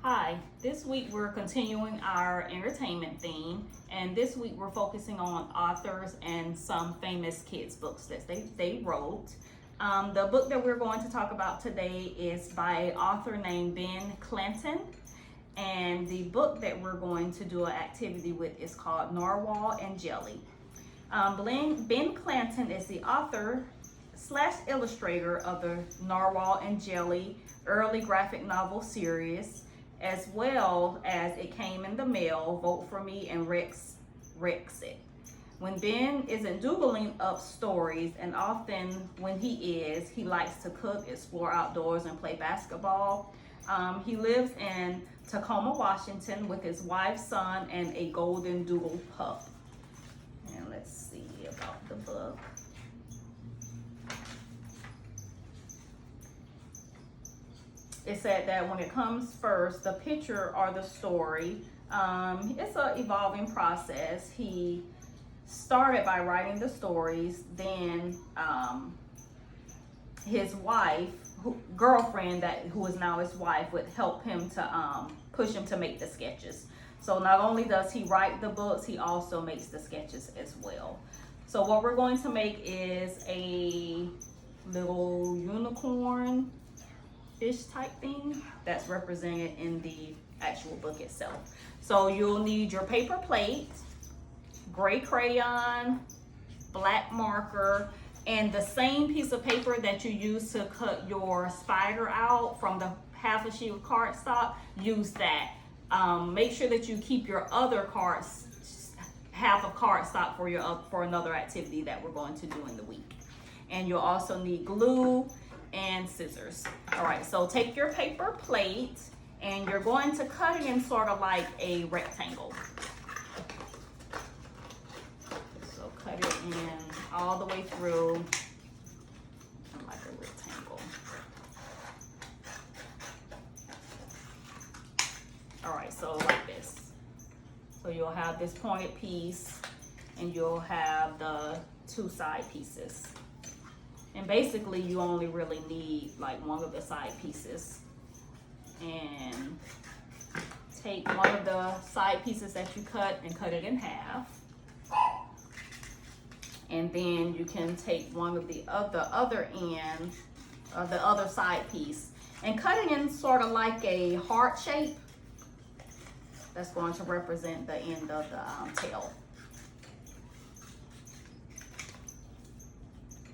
Hi, this week we're continuing our entertainment theme, and this week we're focusing on authors and some famous kids books that they wrote. The book that we're going to talk about today is by an author named Ben Clanton, and the book that we're going to do an activity with is called Narwhal and Jelly. Ben Clanton is the author / illustrator of the Narwhal and Jelly early graphic novel series, as well as It Came in the Mail, Vote for Me, and Rex It. When Ben isn't doodling up stories, and often when he likes to cook, explore outdoors, and play basketball. He lives in Tacoma, Washington with his wife, son, and a golden doodle pup. And let's see about the book. It said that when it comes first, the picture or the story, it's an evolving process. He started by writing the stories, then his wife, girlfriend, who is now his wife, would help him to push him to make the sketches. So not only does he write the books, he also makes the sketches as well. So what we're going to make is a little unicorn fish type thing that's represented in the actual book itself. So you'll need your paper plate, gray crayon, black marker, and the same piece of paper that you use to cut your spider out from the half a sheet of cardstock. Use that. Make sure that you keep your other half of cardstock for another activity that we're going to do in the week. And you'll also need glue and scissors. All right, so take your paper plate and you're going to cut it in sort of like a rectangle. So cut it in all the way through like a rectangle. All right, so like this. So you'll have this pointed piece and you'll have the two side pieces. And basically you only really need like one of the side pieces. And take one of the side pieces that you cut and cut it in half. And then you can take one of the other end of the other side piece and cut it in sort of like a heart shape. That's going to represent the end of the tail.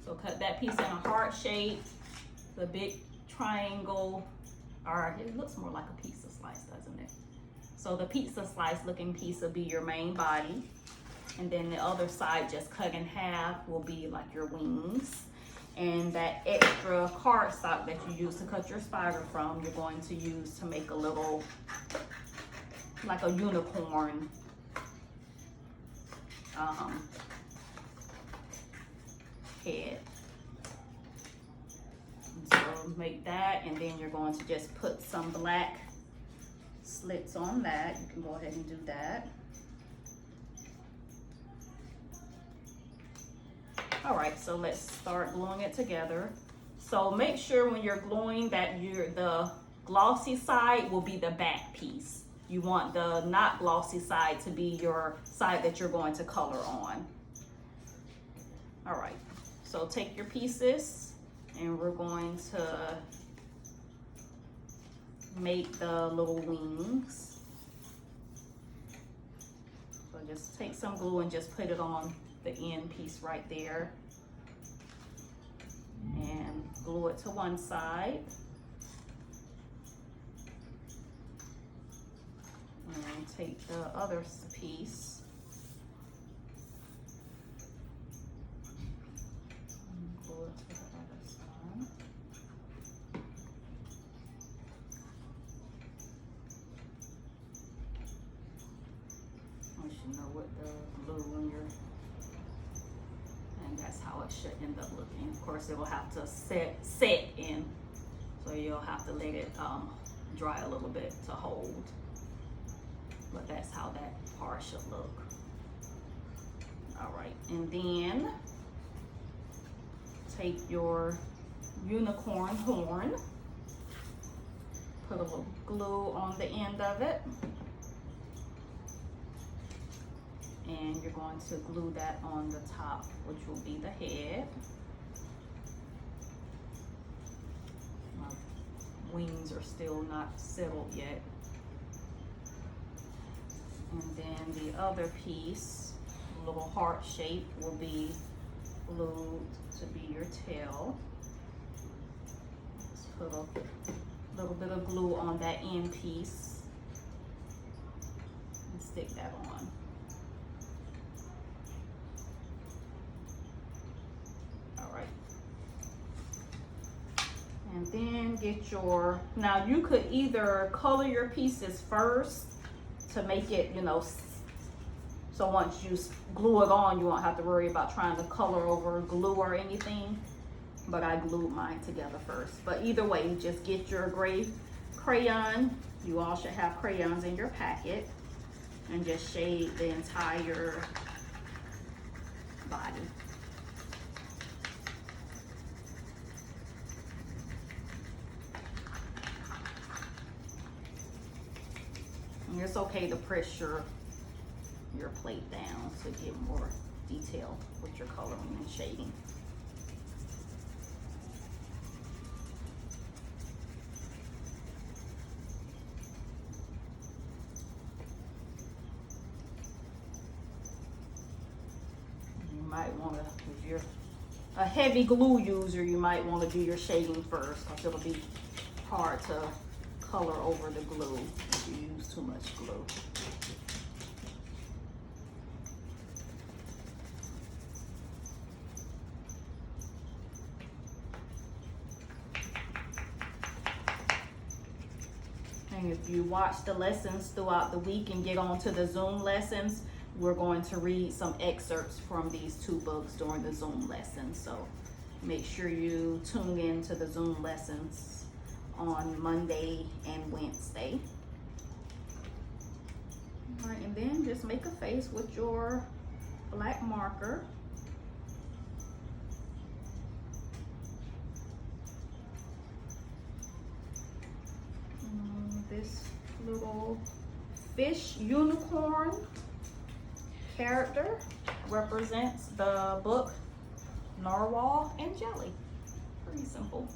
So cut that piece in a heart shape, the big triangle, or it looks more like a pizza slice, doesn't it? So the pizza slice looking piece will be your main body. And then the other side just cut in half will be like your wings. And that extra cardstock that you use to cut your spider from, you're going to use to make a little, like a unicorn head. So make that, and then you're going to just put some black slits on that. You can go ahead and do that. All right, so let's start gluing it together. So make sure when you're gluing that the glossy side will be the back piece. You want the not glossy side to be your side that you're going to color on. All right, so take your pieces and we're going to make the little wings. So just take some glue and just put it on the end piece right there. And glue it to one side. And take the other piece. And glue it to the other side. Once you know what the glue in your, and that's how it should end up looking. Of course, it will have to set in, so you'll have to let it dry a little bit to hold. But that's how that part should look. All right, and then take your unicorn horn, Put a little glue on the end of it. And you're going to glue that on the top, which will be the head. My wings are still not settled yet. And then the other piece, a little heart shape, will be glued to be your tail. Just put a little bit of glue on that end piece and stick that on. All right. And then get your, now you could either color your pieces first to make it, you know, so once you glue it on, you won't have to worry about trying to color over glue or anything. But I glued mine together first. But either way, just get your gray crayon. You all should have crayons in your packet. And just shade the entire body. And it's okay to press your plate down to get more detail with your coloring and shading. You might want to, if you're a heavy glue user, you might want to do your shading first, because it'll be hard to color over the glue if you use too much glue. And if you watch the lessons throughout the week and get on to the Zoom lessons, we're going to read some excerpts from these two books during the Zoom lessons. So make sure you tune in to the Zoom lessons on Monday and Wednesday. All right, and then just make a face with your black marker. This little fish unicorn character represents the book Narwhal and Jelly. Pretty simple.